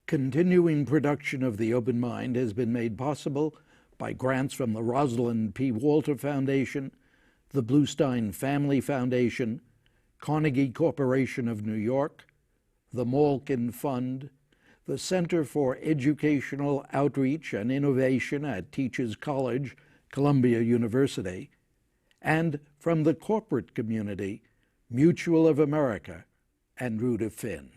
Continuing production of The Open Mind has been made possible by grants from the Rosalind P. Walter Foundation, the Bluestein Family Foundation, Carnegie Corporation of New York, the Malkin Fund, the Center for Educational Outreach and Innovation at Teachers College, Columbia University, and from the corporate community, Mutual of America and Rudolph Finn.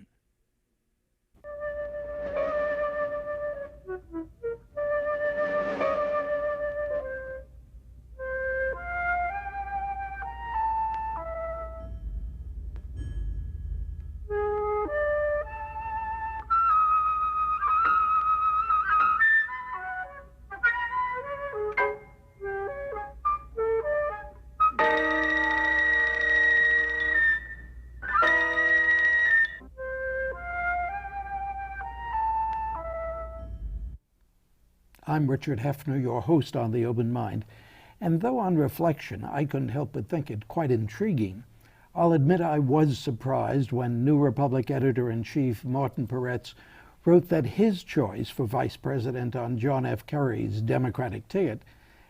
I'm Richard Heffner, your host on The Open Mind, and though on reflection I couldn't help but think it quite intriguing, I'll admit I was surprised when New Republic editor-in-chief Martin Peretz wrote that his choice for vice president on John F. Kerry's Democratic ticket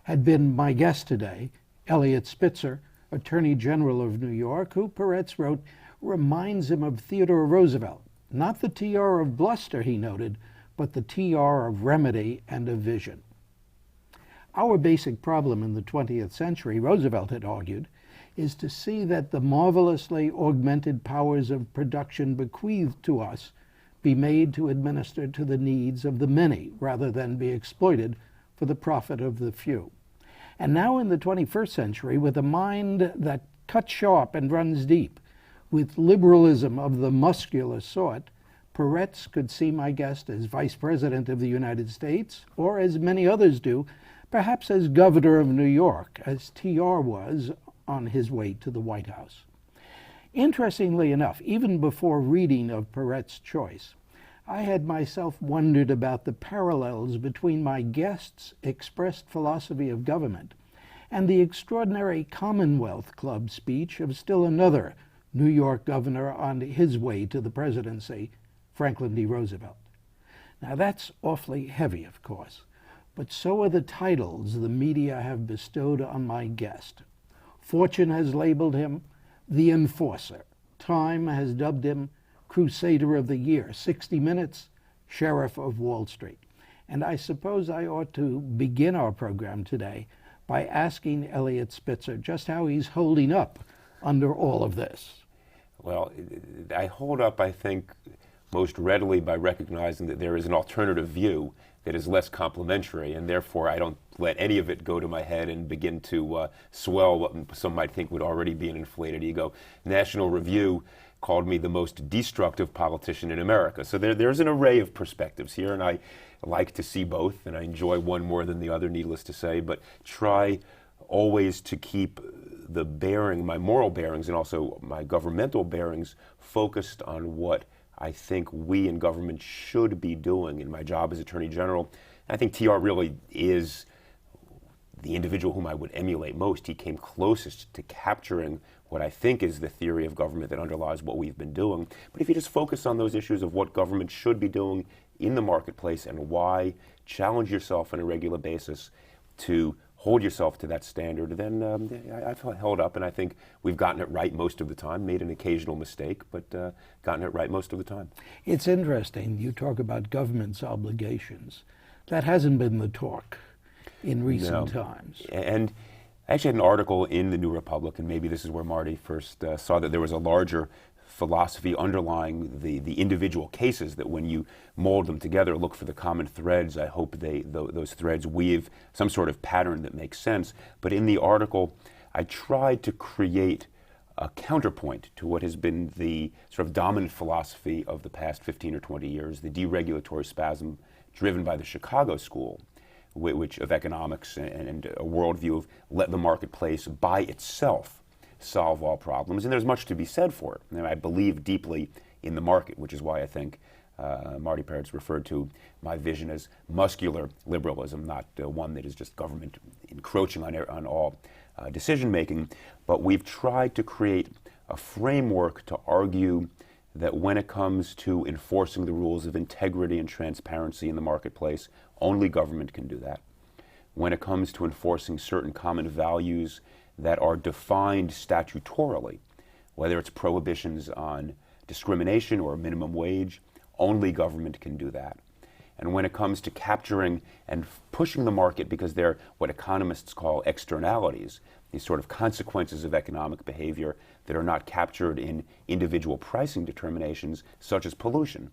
had been my guest today, Eliot Spitzer, Attorney General of New York, who Peretz wrote reminds him of Theodore Roosevelt, not the TR of bluster, he noted, but the TR of remedy and of vision. Our basic problem in the 20th century, Roosevelt had argued, is to see that the marvelously augmented powers of production bequeathed to us be made to administer to the needs of the many rather than be exploited for the profit of the few. And now in the 21st century, with a mind that cuts sharp and runs deep, with liberalism of the muscular sort, Peretz could see my guest as Vice President of the United States, or as many others do, perhaps as Governor of New York, as TR was on his way to the White House. Interestingly enough, even before reading of Peretz's choice, I had myself wondered about the parallels between my guest's expressed philosophy of government and the extraordinary Commonwealth Club speech of still another New York governor on his way to the presidency, Franklin D. Roosevelt. Now that's awfully heavy, of course, but so are the titles the media have bestowed on my guest. Fortune has labeled him the Enforcer. Time has dubbed him Crusader of the Year. 60 Minutes, Sheriff of Wall Street. And I suppose I ought to begin our program today by asking Eliot Spitzer just how he's holding up under all of this. Well, I hold up, I think, most readily by recognizing that there is an alternative view that is less complimentary, and therefore I don't let any of it go to my head and begin to swell what some might think would already be an inflated ego. National Review called me the most destructive politician in America. So there's an array of perspectives here, and I like to see both, and I enjoy one more than the other, needless to say, but try always to keep the bearing, my moral bearings and also my governmental bearings, focused on what I think we in government should be doing. In my job as Attorney General, I think TR really is the individual whom I would emulate most. He came closest to capturing what I think is the theory of government that underlies what we've been doing. But if you just focus on those issues of what government should be doing in the marketplace and why, challenge yourself on a regular basis to hold yourself to that standard, then I've held up, and I think we've gotten it right most of the time, made an occasional mistake, but gotten it right most of the time. It's interesting, you talk about government's obligations. That hasn't been the talk in recent times. And I actually had an article in the New Republic, and maybe this is where Marty first saw that there was a larger philosophy underlying the individual cases, that when you mold them together, look for the common threads. I hope those threads weave some sort of pattern that makes sense. But in the article, I tried to create a counterpoint to what has been the sort of dominant philosophy of the past 15 or 20 years, the deregulatory spasm driven by the Chicago School, which of economics and a worldview of let the marketplace by itself solve all problems, and there's much to be said for it. And I believe deeply in the market, which is why I think Marty Peretz referred to my vision as muscular liberalism, not one that is just government encroaching on all decision making. But we've tried to create a framework to argue that when it comes to enforcing the rules of integrity and transparency in the marketplace, only government can do that. When it comes to enforcing certain common values that are defined statutorily, whether it's prohibitions on discrimination or a minimum wage, only government can do that. And when it comes to capturing and pushing the market because they're what economists call externalities, these sort of consequences of economic behavior that are not captured in individual pricing determinations, such as pollution,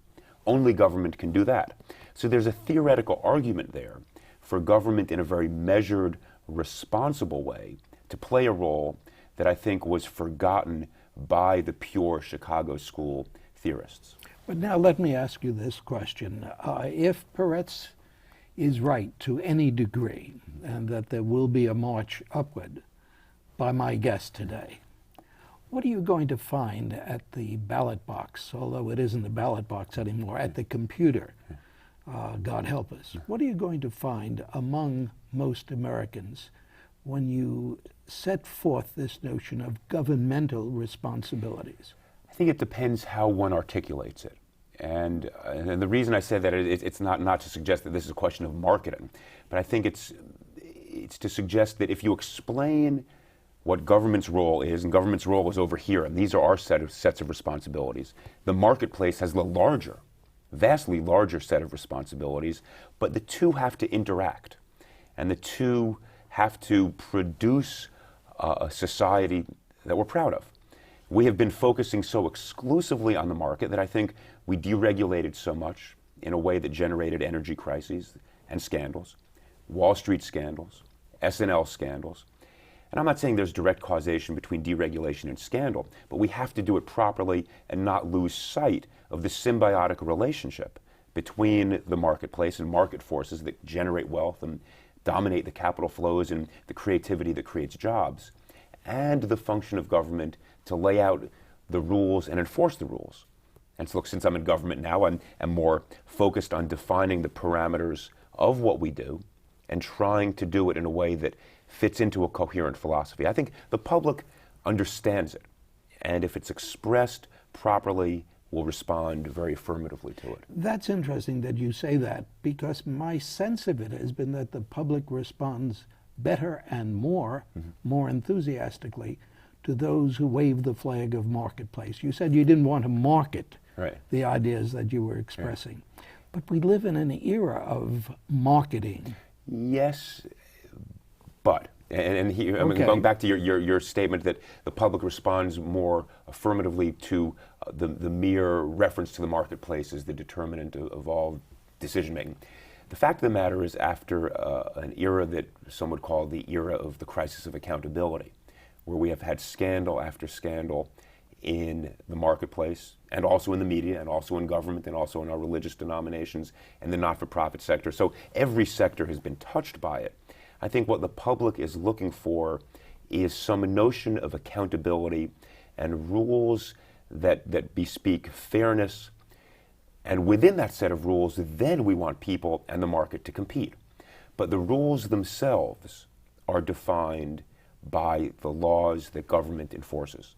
only government can do that. So there's a theoretical argument there for government in a very measured, responsible way to play a role that I think was forgotten by the pure Chicago School theorists. But now let me ask you this question. If Peretz is right to any degree, and that there will be a march upward, by my guess today, what are you going to find at the ballot box, although it isn't the ballot box anymore, at the computer, God help us? What are you going to find among most Americans when you set forth this notion of governmental responsibilities? I think it depends how one articulates it. And the reason I say that it's not to suggest that this is a question of marketing, but I think it's to suggest that if you explain what government's role is, and government's role is over here, and these are our sets of responsibilities, the marketplace has the larger, vastly larger set of responsibilities, but the two have to interact, and the two have to produce a society that we're proud of. We have been focusing so exclusively on the market that I think we deregulated so much in a way that generated energy crises and scandals, Wall Street scandals, S&L scandals. And I'm not saying there's direct causation between deregulation and scandal, but we have to do it properly and not lose sight of the symbiotic relationship between the marketplace and market forces that generate wealth and dominate the capital flows and the creativity that creates jobs, and the function of government to lay out the rules and enforce the rules. And so look, since I'm in government now, I'm more focused on defining the parameters of what we do and trying to do it in a way that fits into a coherent philosophy. I think the public understands it, and if it's expressed properly, will respond very affirmatively to it. That's interesting that you say that, because my sense of it has been that the public responds better and more enthusiastically to those who wave the flag of marketplace. You said you didn't want to market the ideas that you were expressing. Right. But we live in an era of marketing. Yes, but, and here, I mean, going back to your statement that the public responds more affirmatively to the mere reference to the marketplace as the determinant of all decision making. The fact of the matter is, after an era that some would call the era of the crisis of accountability, where we have had scandal after scandal in the marketplace, and also in the media, and also in government, and also in our religious denominations, and the not-for-profit sector. So every sector has been touched by it. I think what the public is looking for is some notion of accountability and rules that bespeak fairness. And within that set of rules, then we want people and the market to compete. But the rules themselves are defined by the laws that government enforces.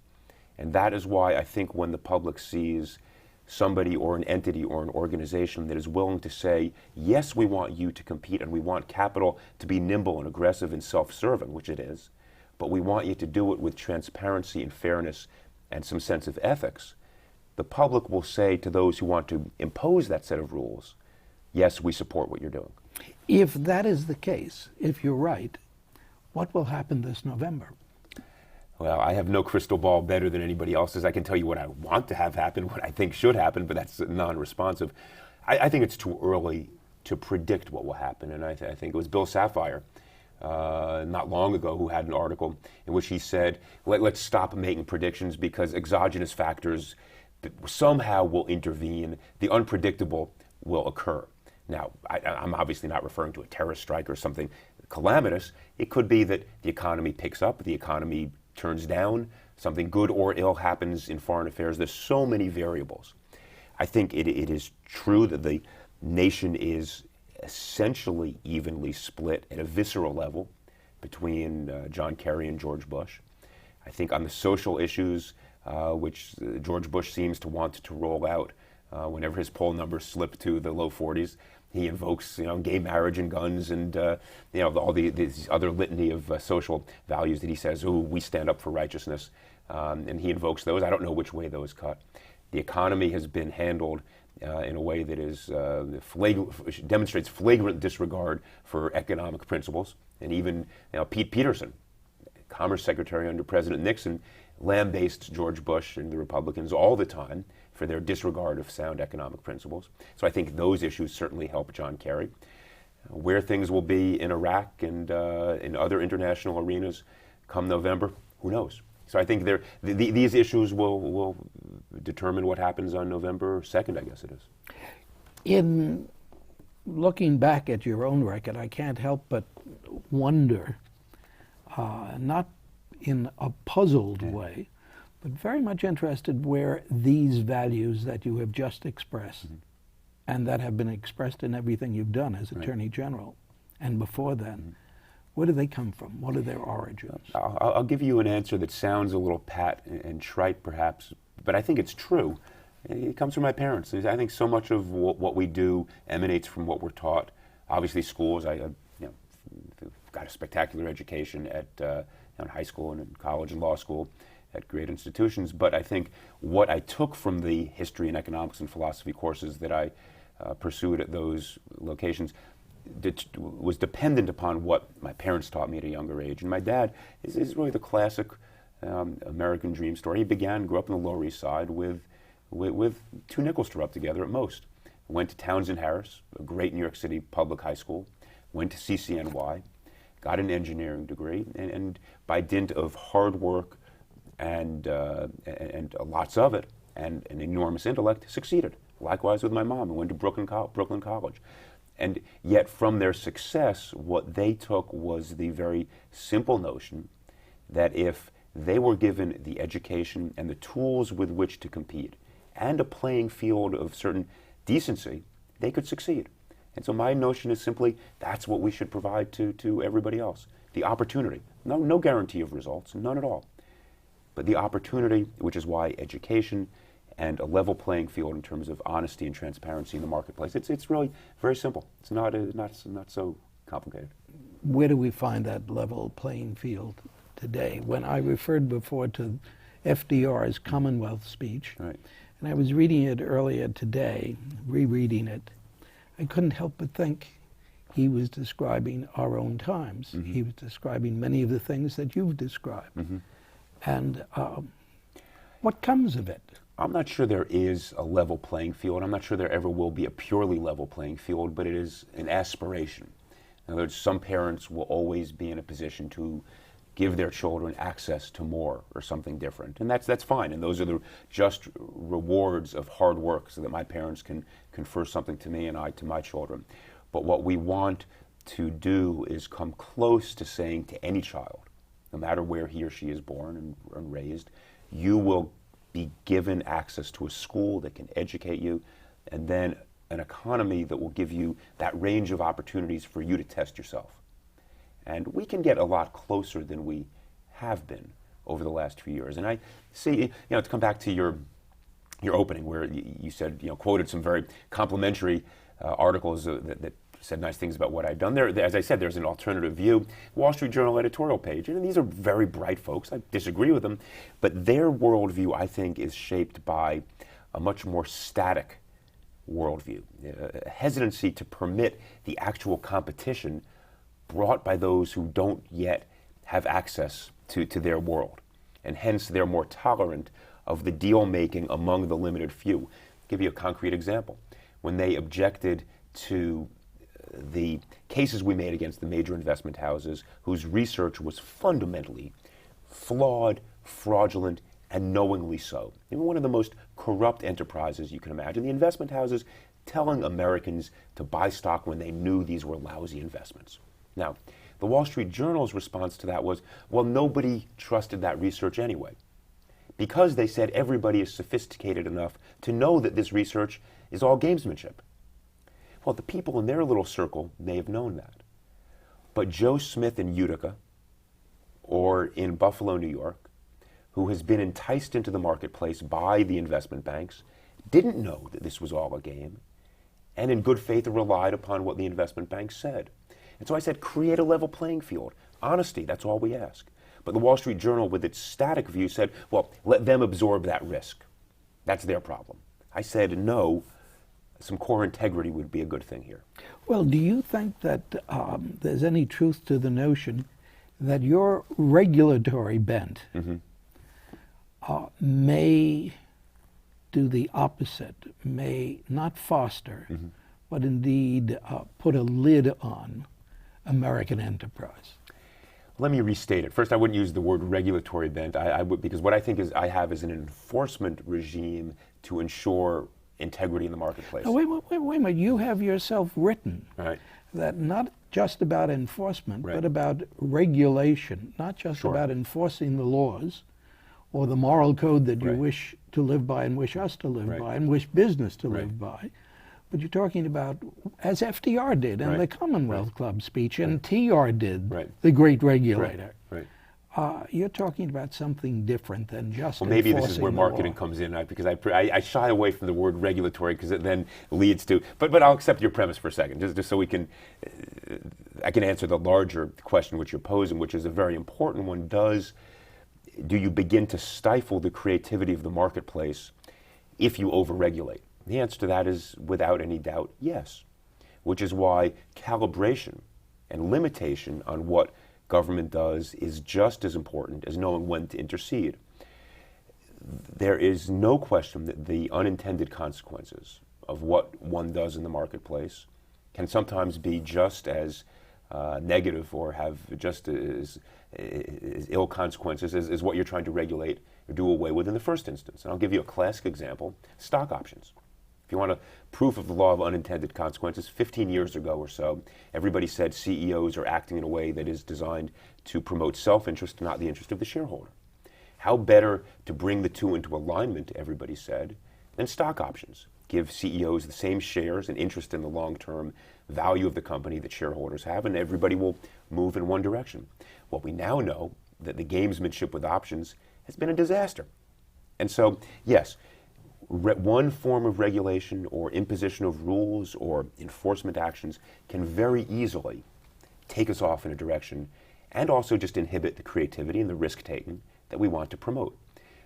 And that is why I think when the public sees somebody or an entity or an organization that is willing to say, yes, we want you to compete and we want capital to be nimble and aggressive and self-serving, which it is, but we want you to do it with transparency and fairness and some sense of ethics, the public will say to those who want to impose that set of rules, yes, we support what you're doing. If that is the case, if you're right, what will happen this November? Well, I have no crystal ball better than anybody else's. I can tell you what I want to have happen, what I think should happen, but that's non-responsive. I think it's too early to predict what will happen, and I think it was Bill Sapphire not long ago who had an article in which he said, let's stop making predictions because exogenous factors somehow will intervene, the unpredictable will occur. Now, I'm obviously not referring to a terrorist strike or something calamitous. It could be that the economy picks up, the economy turns down, something good or ill happens in foreign affairs. There's so many variables. I think it is true that the nation is essentially evenly split at a visceral level between John Kerry and George Bush. I think on the social issues, which George Bush seems to want to roll out whenever his poll numbers slip to the low 40s. He invokes, gay marriage and guns and, all these other litany of social values that he says, "Ooh, we stand up for righteousness," and he invokes those. I don't know which way those cut. The economy has been handled in a way that is demonstrates flagrant disregard for economic principles, and even Pete Peterson, Commerce Secretary under President Nixon, lambasted George Bush and the Republicans all the time for their disregard of sound economic principles. So I think those issues certainly help John Kerry. Where things will be in Iraq and in other international arenas come November, who knows? So I think these issues will determine what happens on November 2nd, I guess it is. In looking back at your own record, I can't help but wonder, not in a puzzled way, but very much interested where these values that you have just expressed and that have been expressed in everything you've done as Attorney General and before then, where do they come from? What are their origins? I'll give you an answer that sounds a little pat and trite perhaps, but I think it's true. It comes from my parents. I think so much of what we do emanates from what we're taught. Obviously schools, I got a spectacular education at in high school and in college and law school at great institutions, but I think what I took from the history and economics and philosophy courses that I pursued at those locations was dependent upon what my parents taught me at a younger age. And my dad is really the classic American dream story. He grew up on the Lower East Side with 2 nickels to rub together at most. Went to Townsend Harris, a great New York City public high school, went to CCNY, got an engineering degree, and by dint of hard work and lots of it, and an enormous intellect, succeeded. Likewise with my mom, who went to Brooklyn College. And yet from their success, what they took was the very simple notion that if they were given the education and the tools with which to compete, and a playing field of certain decency, they could succeed. And so my notion is simply that's what we should provide to everybody else. The opportunity. No guarantee of results, none at all. But the opportunity, which is why education and a level playing field in terms of honesty and transparency in the marketplace, it's really very simple. It's not so complicated. Where do we find that level playing field today? When I referred before to FDR's Commonwealth speech, Right. and I was reading it earlier today, rereading it, I couldn't help but think he was describing our own times. Mm-hmm. He was describing many of the things that you've described. Mm-hmm. And what comes of it? I'm not sure there is a level playing field. I'm not sure there ever will be a purely level playing field, but it is an aspiration. In other words, some parents will always be in a position to give their children access to more or something different. And that's fine. And those are the just rewards of hard work, so that my parents can confer something to me and I to my children. But what we want to do is come close to saying to any child, no matter where he or she is born and raised, you will be given access to a school that can educate you, and then an economy that will give you that range of opportunities for you to test yourself. And we can get a lot closer than we have been over the last few years. And I see, to come back to your opening, where you said, quoted some very complimentary articles that said nice things about what I've done. There, as I said, there's an alternative view Wall Street Journal editorial page, and these are very bright folks. I disagree with them, but their worldview, I think, is shaped by a much more static worldview, a hesitancy to permit the actual competition brought by those who don't yet have access to their world, and hence they're more tolerant of the deal making among the limited few. I'll give you a concrete example. When they objected to the cases we made against the major investment houses whose research was fundamentally flawed, fraudulent, and knowingly so. They were one of the most corrupt enterprises you can imagine. The investment houses telling Americans to buy stock when they knew these were lousy investments. Now, the Wall Street Journal's response to that was, well, nobody trusted that research anyway, because they said everybody is sophisticated enough to know that this research is all gamesmanship. Well, the people in their little circle may have known that. But Joe Smith in Utica or in Buffalo, New York, who has been enticed into the marketplace by the investment banks, didn't know that this was all a game, and in good faith relied upon what the investment banks said. And so I said, create a level playing field. Honesty, that's all we ask. But the Wall Street Journal, with its static view, said, well, let them absorb that risk. That's their problem. I said, no, some core integrity would be a good thing here. Well, do you think that there's any truth to the notion that your regulatory bent may do the opposite, may not foster, but indeed put a lid on American enterprise? Let me restate it. First, I wouldn't use the word regulatory bent. I would, because what I think is I have is an enforcement regime to ensure integrity in the marketplace. Now, wait a minute. You have yourself written Right. that not just about enforcement, Right. but about regulation, not just Sure. about enforcing the laws or the moral code that you Right. wish to live by and wish us to live Right. by and wish business to Right. live by. But you're talking about, as FDR did in Right. the Commonwealth Club speech, and TR did, Right. the great regulator. Right. You're talking about something different than just Well, maybe this is enforcing where the marketing law. comes in, because I shy away from the word regulatory because it then leads to. But I'll accept your premise for a second, just so we can. I can answer the larger question which you're posing, which is a very important one. Do you begin to stifle the creativity of the marketplace if you overregulate? The answer to that is, without any doubt, yes. Which is why calibration and limitation on what government does is just as important as knowing when to intercede. There is no question that the unintended consequences of what one does in the marketplace can sometimes be just as negative or have just as ill consequences as what you're trying to regulate or do away with in the first instance. And I'll give you a classic example, stock options. If you want a proof of the law of unintended consequences, 15 years ago or so, everybody said CEOs are acting in a way that is designed to promote self-interest, not the interest of the shareholder. How better to bring the two into alignment, everybody said, than stock options. Give CEOs the same shares and interest in the long-term value of the company that shareholders have, and everybody will move in one direction. Well, we now know that the gamesmanship with options has been a disaster. And so, yes, one form of regulation or imposition of rules or enforcement actions can very easily take us off in a direction and also just inhibit the creativity and the risk-taking that we want to promote,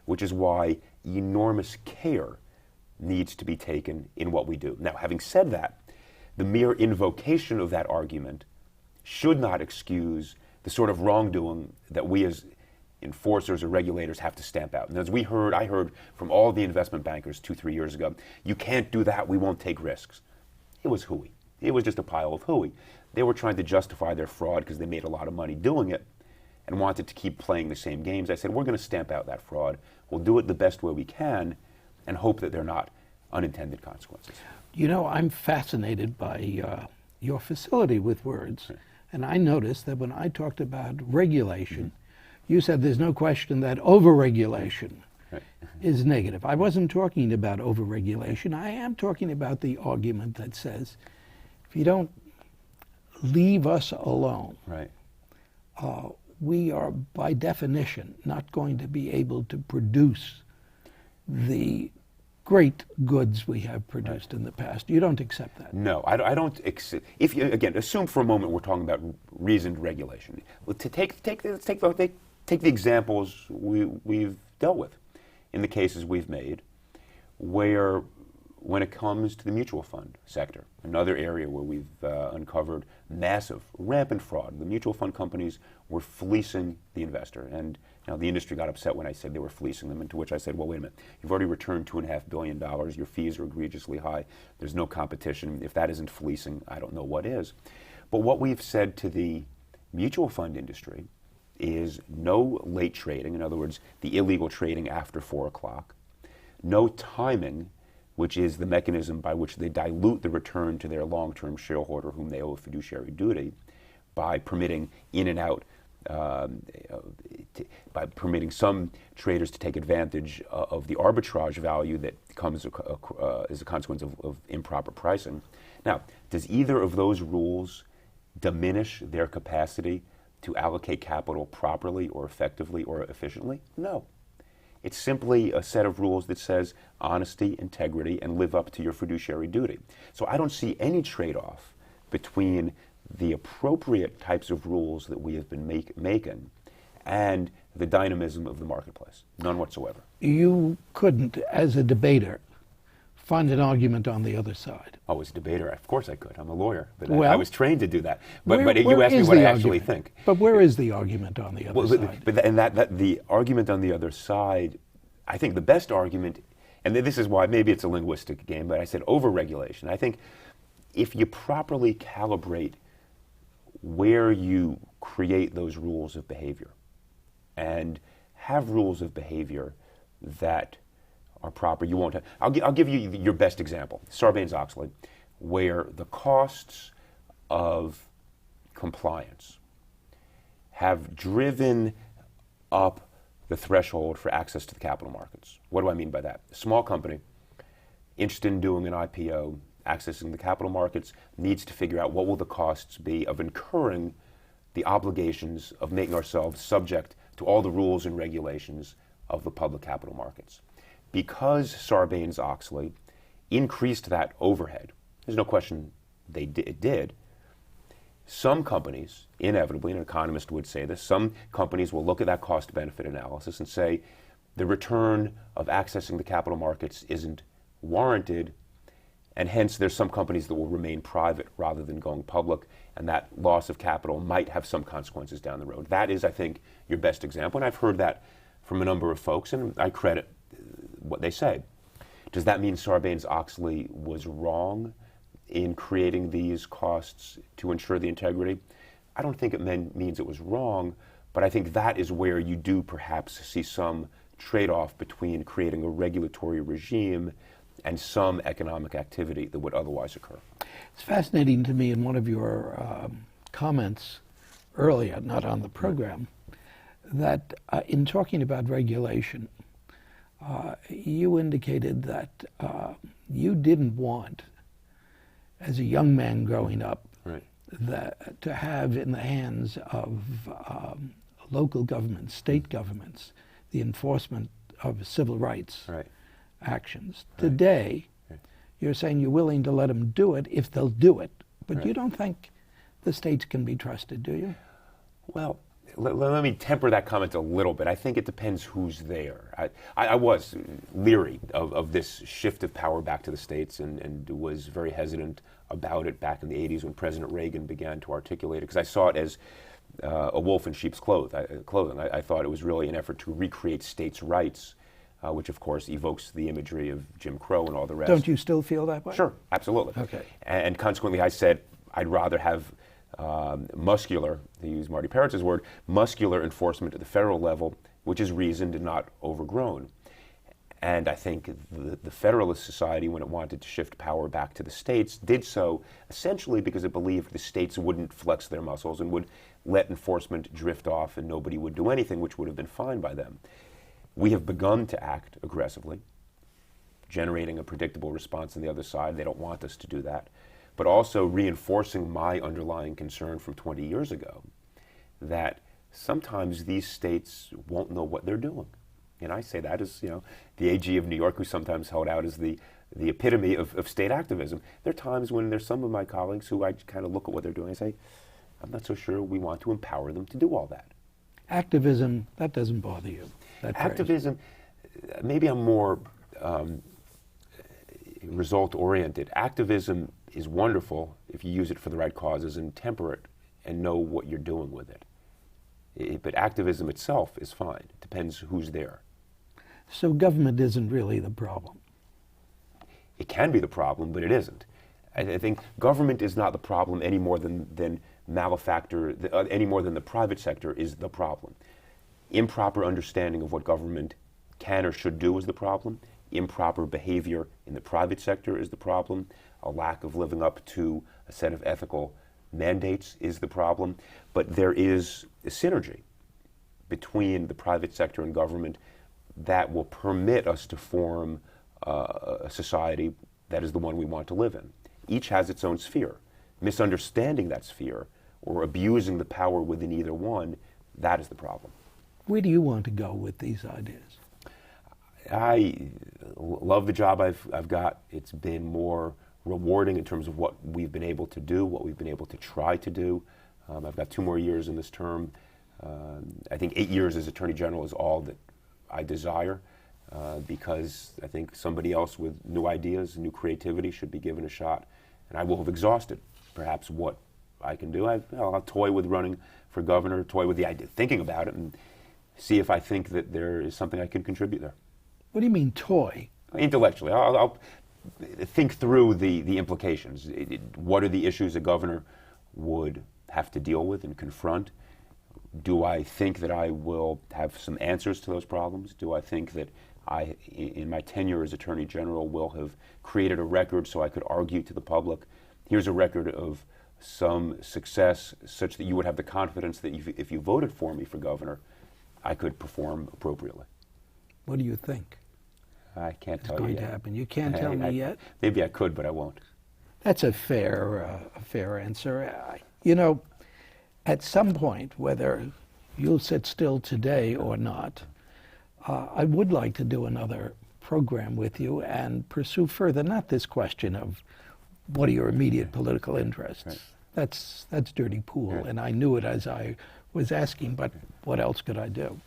which is why enormous care needs to be taken in what we do. Now, having said that, the mere invocation of that argument should not excuse the sort of wrongdoing that we as enforcers or regulators have to stamp out. And as I heard from all the investment bankers 2-3 years ago, you can't do that, we won't take risks. It was hooey. It was just a pile of hooey. They were trying to justify their fraud because they made a lot of money doing it and wanted to keep playing the same games. I said, we're going to stamp out that fraud. We'll do it the best way we can and hope that they're not unintended consequences. You know, I'm fascinated by your facility with words. Right. And I noticed that when I talked about regulation, you said there's no question that overregulation is negative. I wasn't talking about overregulation. I am talking about the argument that says if you don't leave us alone, Right. We are by definition not going to be able to produce the great goods we have produced in the past. You don't accept that? No, I don't accept. If you, again, assume for a moment we're talking about reasoned regulation. Well, to take the examples we've dealt with in the cases we've made, where when it comes to the mutual fund sector, another area where we've uncovered massive, rampant fraud. The mutual fund companies were fleecing the investor, and the industry got upset when I said they were fleecing them, and to which I said, well, wait a minute, you've already returned $2.5 billion, your fees are egregiously high, there's no competition. If that isn't fleecing, I don't know what is. But what we've said to the mutual fund industry is no late trading, in other words, the illegal trading after 4 o'clock, no timing, which is the mechanism by which they dilute the return to their long-term shareholder whom they owe a fiduciary duty by permitting in and out, by permitting some traders to take advantage of the arbitrage value that comes as a consequence of improper pricing. Now, does either of those rules diminish their capacity to allocate capital properly or effectively or efficiently? No. It's simply a set of rules that says honesty, integrity, and live up to your fiduciary duty. So I don't see any trade-off between the appropriate types of rules that we have been making and the dynamism of the marketplace. None whatsoever. You couldn't, as a debater, find an argument on the other side. Oh, as a debater, of course I could. I'm a lawyer, but Well, I was trained to do that. But where you asked me is what I the actually argument? think. But where is the argument on the other side? And that the argument on the other side, I think the best argument, and this is why maybe it's a linguistic game, but I said overregulation. I think if you properly calibrate where you create those rules of behavior and have rules of behavior that are proper, you won't have. I'll give you your best example, Sarbanes-Oxley, where the costs of compliance have driven up the threshold for access to the capital markets. What do I mean by that? A small company interested in doing an IPO, accessing the capital markets, needs to figure out what will the costs be of incurring the obligations of making ourselves subject to all the rules and regulations of the public capital markets. Because Sarbanes-Oxley increased that overhead, there's no question it did, some companies, inevitably, an economist would say this, some companies will look at that cost-benefit analysis and say the return of accessing the capital markets isn't warranted, and hence there's some companies that will remain private rather than going public, and that loss of capital might have some consequences down the road. That is, I think, your best example, and I've heard that from a number of folks, and I credit what they say. Does that mean Sarbanes-Oxley was wrong in creating these costs to ensure the integrity? I don't think it means it was wrong, but I think that is where you do perhaps see some trade-off between creating a regulatory regime and some economic activity that would otherwise occur. It's fascinating to me in one of your comments earlier, not on the program, that in talking about regulation, you indicated that you didn't want, as a young man growing up, right, that to have in the hands of local governments, state governments, the enforcement of civil rights right, actions. Right. Today, Right. you're saying you're willing to let them do it if they'll do it, but Right. you don't think the states can be trusted, do you? Well, let me temper that comment a little bit. I think it depends who's there. I was leery of this shift of power back to the states and was very hesitant about it back in the 80s when President Reagan began to articulate it, because I saw it as a wolf in sheep's clothing. I thought it was really an effort to recreate states' rights, which of course evokes the imagery of Jim Crow and all the rest. Don't you still feel that way? Sure, absolutely. Okay. And consequently, I said I'd rather have muscular, to use Marty Peretz's word, muscular enforcement at the federal level, which is reasoned and not overgrown. And I think the Federalist Society, when it wanted to shift power back to the states, did so essentially because it believed the states wouldn't flex their muscles and would let enforcement drift off and nobody would do anything, which would have been fine by them. We have begun to act aggressively, generating a predictable response on the other side. They don't want us to do that. But also reinforcing my underlying concern from 20 years ago that sometimes these states won't know what they're doing. And I say that as, the AG of New York, who sometimes held out as the epitome of state activism. There are times when there's some of my colleagues who I kind of look at what they're doing and say, I'm not so sure we want to empower them to do all that. Activism, that doesn't bother you. That Activism, maybe I'm more result-oriented. Activism is wonderful if you use it for the right causes and temper it and know what you're doing with it. But activism itself is fine. It depends who's there. So government isn't really the problem. It can be the problem, but it isn't. I think government is not the problem any more than malefactor, any more than the private sector is the problem. Improper understanding of what government can or should do is the problem. Improper behavior in the private sector is the problem. A lack of living up to a set of ethical mandates is the problem. But there is a synergy between the private sector and government that will permit us to form a society that is the one we want to live in. Each has its own sphere. Misunderstanding that sphere or abusing the power within either one, that is the problem. Where do you want to go with these ideas? I love the job I've got. It's been more rewarding in terms of what we've been able to do, what we've been able to try to do. I've got 2 more years in this term. I think 8 years as Attorney General is all that I desire, because I think somebody else with new ideas, new creativity should be given a shot. And I will have exhausted perhaps what I can do. I'll toy with running for governor, toy with the idea, thinking about it, and see if I think that there is something I can contribute there. What do you mean toy? Intellectually. I'll think through the implications. What are the issues a governor would have to deal with and confront? Do I think that I will have some answers to those problems? Do I think that I, in my tenure as Attorney General, will have created a record so I could argue to the public, here's a record of some success such that you would have the confidence that if you voted for me for governor, I could perform appropriately? What do you think I can't is tell you going yet. to happen? You can't tell me yet? Maybe I could, but I won't. That's a fair answer. At some point, whether you'll sit still today or not, I would like to do another program with you and pursue further, not this question of what are your immediate political interests. Right. That's dirty pool, Right. and I knew it as I was asking, but what else could I do?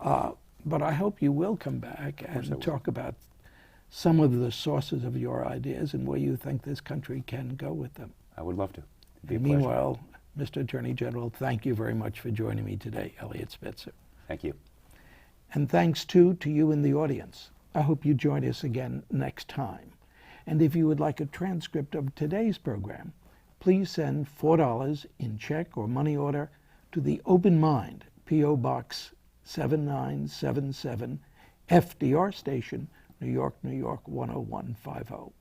But I hope you will come back and talk about some of the sources of your ideas and where you think this country can go with them. I would love to. It'd be a Meanwhile, Mr. Attorney General, thank you very much for joining me today, Eliot Spitzer. Thank you. And thanks, too, to you in the audience. I hope you join us again next time. And if you would like a transcript of today's program, please send $4 in check or money order to the Open Mind, P.O. Box 7977, FDR Station, New York, New York 10150.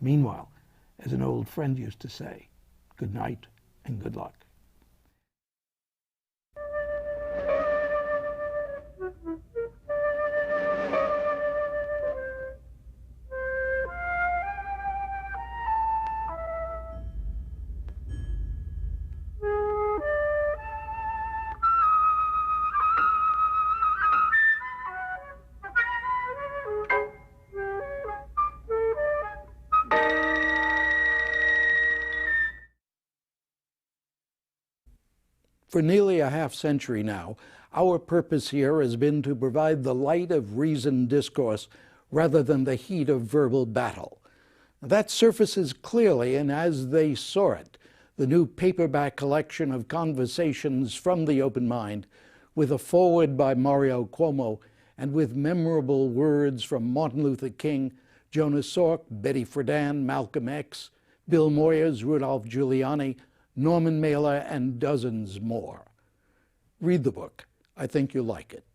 Meanwhile, as an old friend used to say, good night and good luck. For nearly a half-century now, our purpose here has been to provide the light of reasoned discourse rather than the heat of verbal battle. That surfaces clearly, and as they saw it, the new paperback collection of conversations from the Open Mind, with a foreword by Mario Cuomo and with memorable words from Martin Luther King, Jonas Salk, Betty Friedan, Malcolm X, Bill Moyers, Rudolph Giuliani, Norman Mailer, and dozens more. Read the book. I think you'll like it.